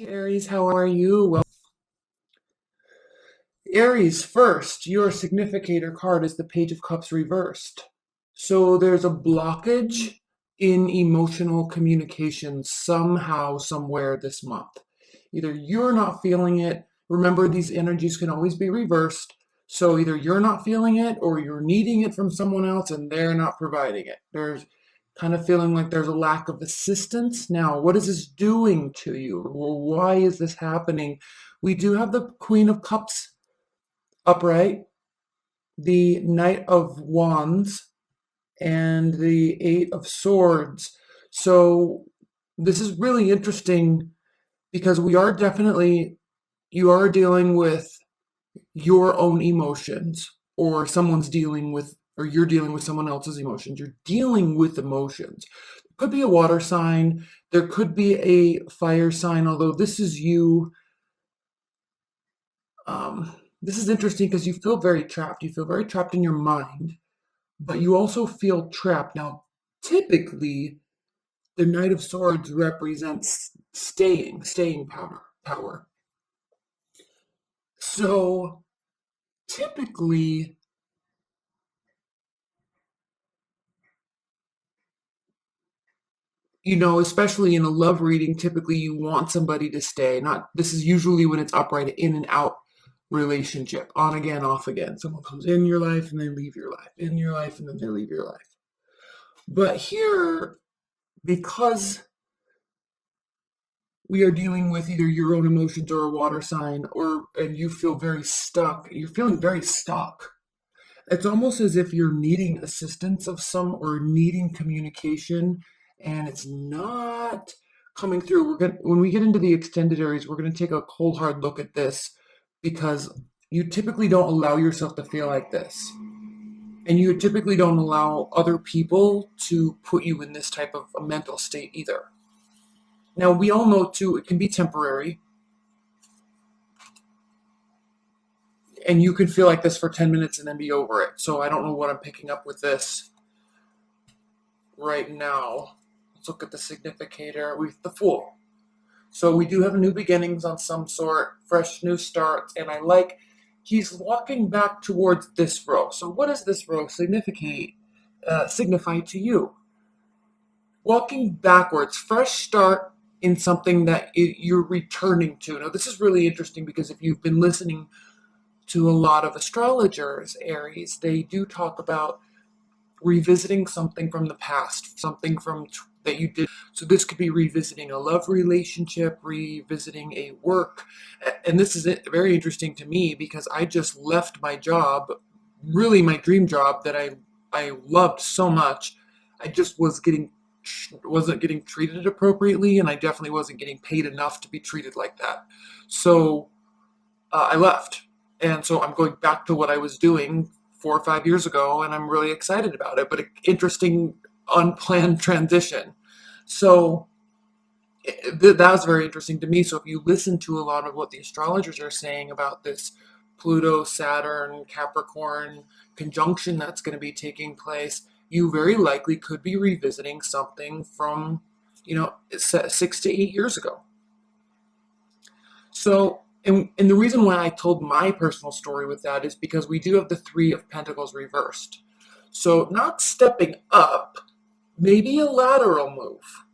Aries, how are you? Well, Aries, first, your significator card is the Page of Cups reversed. So there's a blockage in emotional communication somehow, somewhere this month. Either you're not feeling it. Remember, these energies can always be reversed. So either you're not feeling it or you're needing it from someone else and they're not providing it. There's kind of feeling like there's a lack of assistance. Now, what is this doing to you? Well, why is this happening? We do have the Queen of Cups upright, the Knight of Wands, and the Eight of Swords. So this is really interesting because you are dealing with your own emotions, or you're dealing with someone else's emotions. You're dealing with emotions. It could be a water sign. There could be a fire sign, although this is you. This is interesting because you feel very trapped. You feel very trapped in your mind, but you also feel trapped. Now, typically, the Knight of Swords represents staying power. So, typically, especially in a love reading, typically you want somebody to stay. This is usually when it's upright, in and out relationship, on again, off again. Someone comes in your life and they leave your life, in your life and then they leave your life. But here, because we are dealing with either your own emotions or a water sign, and you feel very stuck, you're feeling very stuck. It's almost as if you're needing assistance or needing communication, and it's not coming through. When we get into the extended Aries, we're going to take a cold hard look at this, because you typically don't allow yourself to feel like this. And you typically don't allow other people to put you in this type of a mental state either. Now, we all know too, it can be temporary. And you can feel like this for 10 minutes and then be over it. So I don't know what I'm picking up with this right now. Let's look at the significator with the Fool. So we do have new beginnings on some sort, fresh new starts, and he's walking back towards this row. So what does this row signify to you? Walking backwards, fresh start in something that you're returning to. Now this is really interesting because if you've been listening to a lot of astrologers, Aries, they do talk about revisiting something from the past, something that you did. So this could be revisiting a love relationship, revisiting a work. And this is very interesting to me because I just left my job, really my dream job that I loved so much. I just wasn't getting treated appropriately, and I definitely wasn't getting paid enough to be treated like that. So I left. And so I'm going back to what I was doing 4 or 5 years ago, and I'm really excited about it, but an interesting, unplanned transition. So that was very interesting to me. So if you listen to a lot of what the astrologers are saying about this Pluto, Saturn, Capricorn conjunction that's going to be taking place, you very likely could be revisiting something from, 6 to 8 years ago. So, and the reason why I told my personal story with that is because we do have the Three of Pentacles reversed. So not stepping up, maybe a lateral move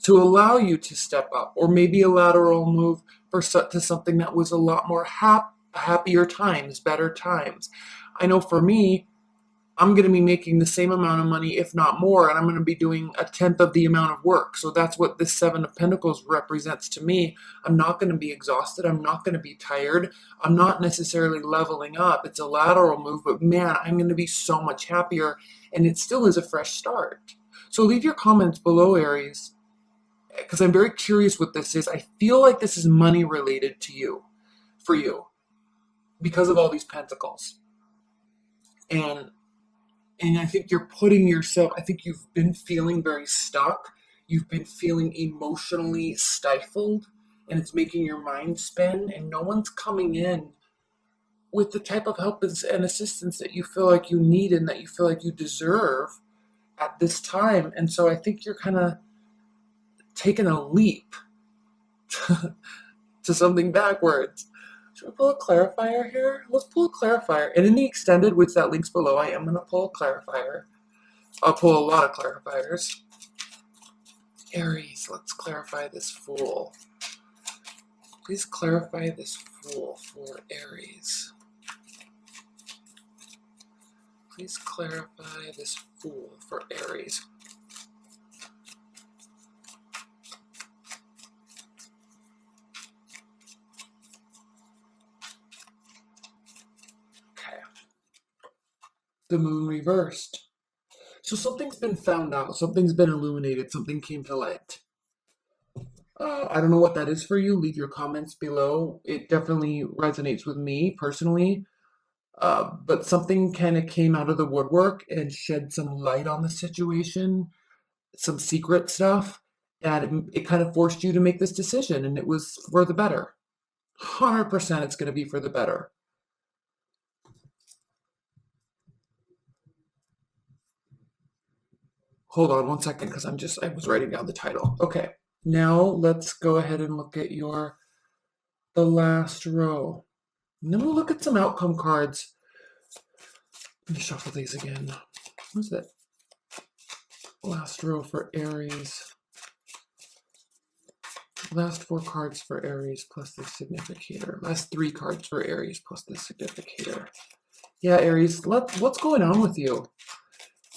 to allow you to step up, or maybe a lateral move to something that was a lot more happier times, better times. I know for me, I'm going to be making the same amount of money, if not more, and I'm going to be doing a tenth of the amount of work. So that's what this Seven of Pentacles represents to me. I'm not going to be exhausted. I'm not going to be tired. I'm not necessarily leveling up. It's a lateral move, but man, I'm going to be so much happier, and it still is a fresh start. So leave your comments below, Aries, because I'm very curious what this is. I feel like this is money related for you, because of all these pentacles. And I think you're I think you've been feeling very stuck. You've been feeling emotionally stifled, and it's making your mind spin, and no one's coming in with the type of help and assistance that you feel like you need and that you feel like you deserve at this time. And so I think you're kind of taking a leap to something backwards. Should we pull a clarifier here? Let's pull a clarifier. And in the extended, which that links below, I am going to pull a clarifier. I'll pull a lot of clarifiers. Aries, let's clarify this Fool. Please clarify this Fool for Aries. Please clarify this Fool for Aries. Okay. The Moon reversed. So something's been found out, something's been illuminated, something came to light. I don't know what that is for you. Leave your comments below. It definitely resonates with me personally. But something kind of came out of the woodwork and shed some light on the situation, some secret stuff, and it kind of forced you to make this decision, and it was for the better. 100% it's going to be for the better. Hold on one second, because I was writing down the title. Okay, now let's go ahead and look at the last row. And then we'll look at some outcome cards. Let me shuffle these again. What's that? Last row for Aries. Last 4 cards for Aries plus the significator. Last 3 cards for Aries plus the significator. Yeah, Aries, what's going on with you?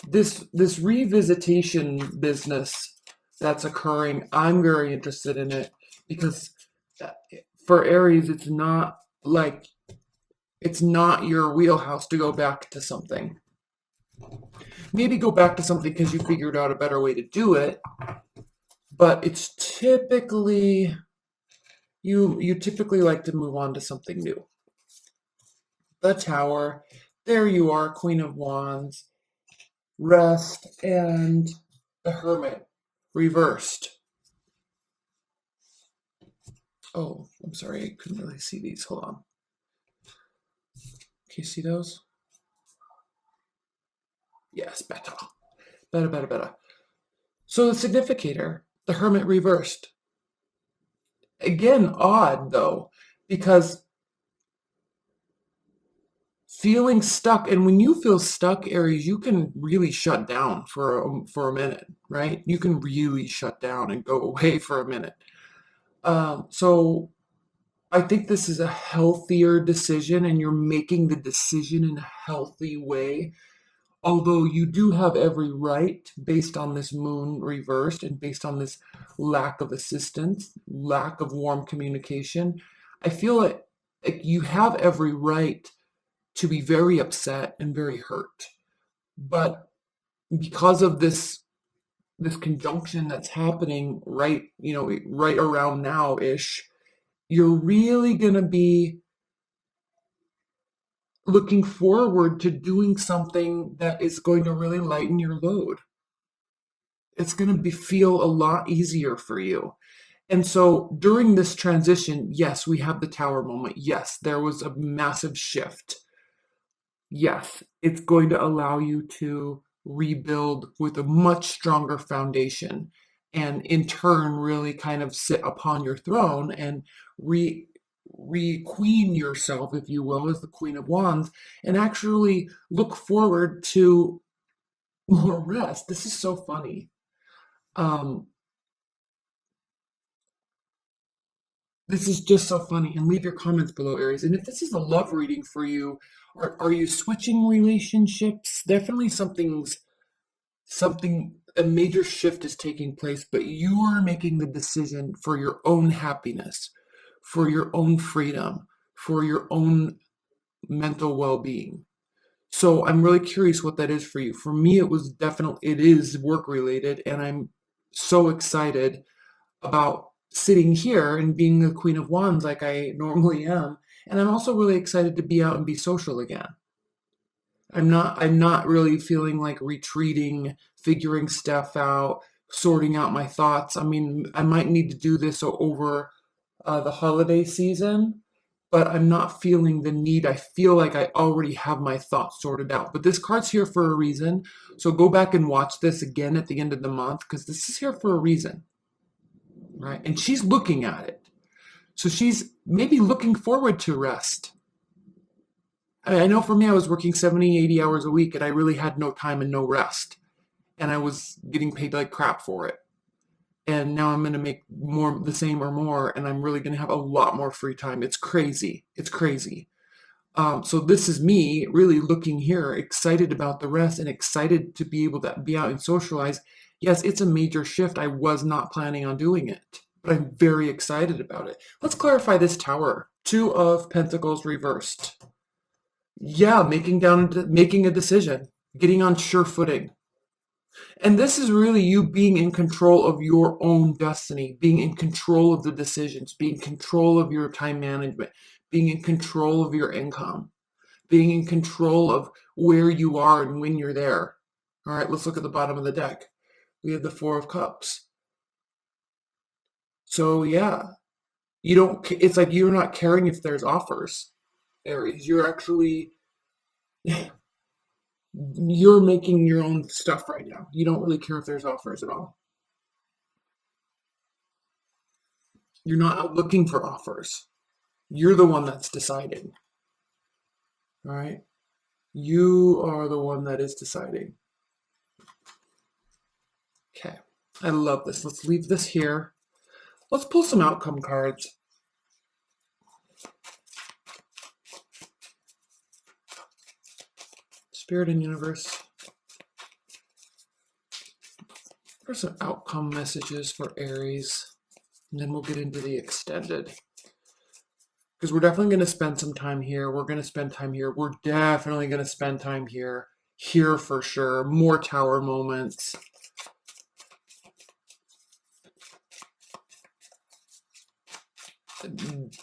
This revisitation business that's occurring, I'm very interested in it, because for Aries, it's not your wheelhouse to go back to something. Maybe go back to something because you figured out a better way to do it, but it's typically, you typically like to move on to something new. The Tower, there you are, Queen of Wands, Rest, and the Hermit reversed. Oh, I'm sorry, I couldn't really see these. Hold on. Can you see those? Yes, better. Better. So the significator, the Hermit reversed. Again, odd though, because feeling stuck, and when you feel stuck, Aries, you can really shut down for a minute, right? You can really shut down and go away for a minute. So I think this is a healthier decision, and you're making the decision in a healthy way. Although you do have every right, based on this Moon reversed and based on this lack of assistance, lack of warm communication, I feel like you have every right to be very upset and very hurt. But because of this conjunction that's happening right around now-ish, you're really going to be looking forward to doing something that is going to really lighten your load. It's going to feel a lot easier for you. And so during this transition, yes, we have the Tower moment. Yes, there was a massive shift. Yes, it's going to allow you to rebuild with a much stronger foundation, and in turn really kind of sit upon your throne and re-queen yourself, if you will, as the Queen of Wands, and actually look forward to more rest. This is so funny. This is just so funny. And leave your comments below, Aries. And if this is a love reading for you, are you switching relationships? Definitely a major shift is taking place, but you are making the decision for your own happiness, for your own freedom, for your own mental well-being. So I'm really curious what that is for you. For me, it is work related, and I'm so excited about sitting here and being the Queen of Wands like I normally am. And I'm also really excited to be out and be social again. I'm not really feeling like retreating, figuring stuff out, sorting out my thoughts. I mean, I might need to do this over the holiday season, but I'm not feeling the need. I feel like I already have my thoughts sorted out. But this card's here for a reason. So go back and watch this again at the end of the month, because this is here for a reason, right? And she's looking at it. So she's maybe looking forward to rest. I know for me, I was working 70, 80 hours a week and I really had no time and no rest. And I was getting paid like crap for it. And now I'm going to make more, the same or more, and I'm really going to have a lot more free time. It's crazy. It's crazy. So this is me really looking here, excited about the rest and excited to be able to be out and socialize. Yes, it's a major shift. I was not planning on doing it, but I'm very excited about it. Let's clarify this tower. Two of Pentacles reversed. Yeah, making a decision, getting on sure footing. And this is really you being in control of your own destiny, being in control of the decisions, being in control of your time management, being in control of your income, being in control of where you are and when you're there. All right, let's look at the bottom of the deck. We have the Four of Cups. So yeah, it's like you're not caring if there's offers, Aries. You're actually, you're making your own stuff right now. You don't really care if there's offers at all. You're not out looking for offers. You're the one that's deciding. All right? You are the one that is deciding. Okay. I love this. Let's leave this here. Let's pull some outcome cards. Spirit and Universe. For some outcome messages for Aries. And then we'll get into the extended. Because we're definitely going to spend some time here. We're going to spend time here. We're definitely going to spend time here. Here for sure. More tower moments.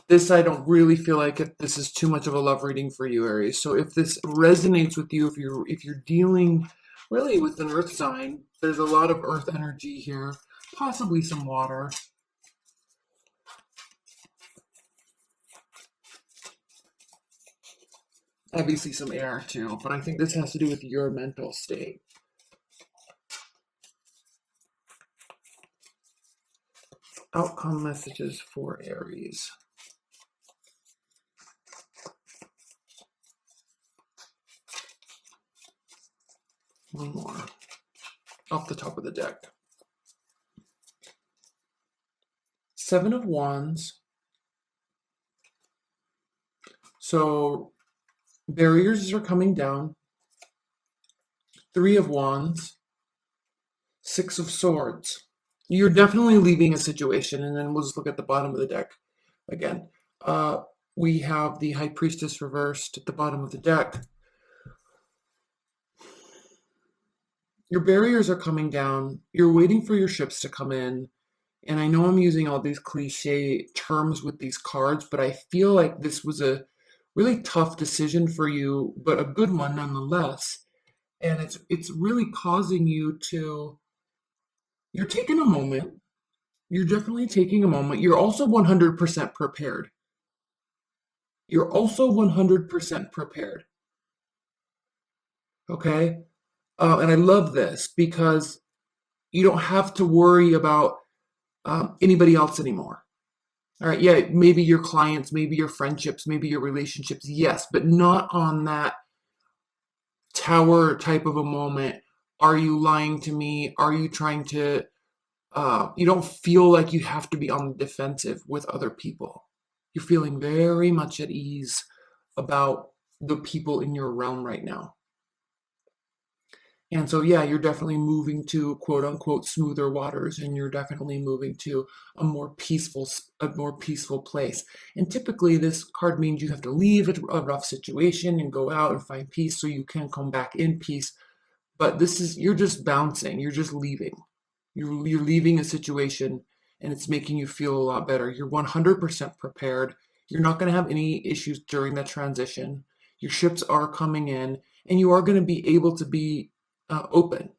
This, I don't really feel like this is too much of a love reading for you, Aries. So if this resonates with you, if you're dealing really with an earth sign, there's a lot of earth energy here. Possibly some water. Obviously some air too, but I think this has to do with your mental state. Outcome messages for Aries. One more off the top of the deck. Seven of Wands. So barriers are coming down. Three of Wands. Six of Swords. You're definitely leaving a situation, and then we'll just look at the bottom of the deck again. We have the High Priestess reversed at the bottom of the deck. Your barriers are coming down. You're waiting for your ships to come in. And I know I'm using all these cliche terms with these cards, but I feel like this was a really tough decision for you, but a good one nonetheless. And it's really causing you to, you're taking a moment. You're definitely taking a moment. You're also 100% prepared. You're also 100% prepared. Okay? And I love this because you don't have to worry about anybody else anymore. All right, yeah, maybe your clients, maybe your friendships, maybe your relationships, yes, but not on that tower type of a moment. Are you lying to me? Are you trying to, you don't feel like you have to be on the defensive with other people. You're feeling very much at ease about the people in your realm right now. And so, yeah, you're definitely moving to quote unquote smoother waters, and you're definitely moving to a more peaceful place. And typically this card means you have to leave a rough situation and go out and find peace so you can come back in peace. But this is, you're just bouncing, you're just leaving. You're leaving a situation and it's making you feel a lot better. You're 100% prepared. You're not going to have any issues during that transition. Your ships are coming in and you are going to be able to be open.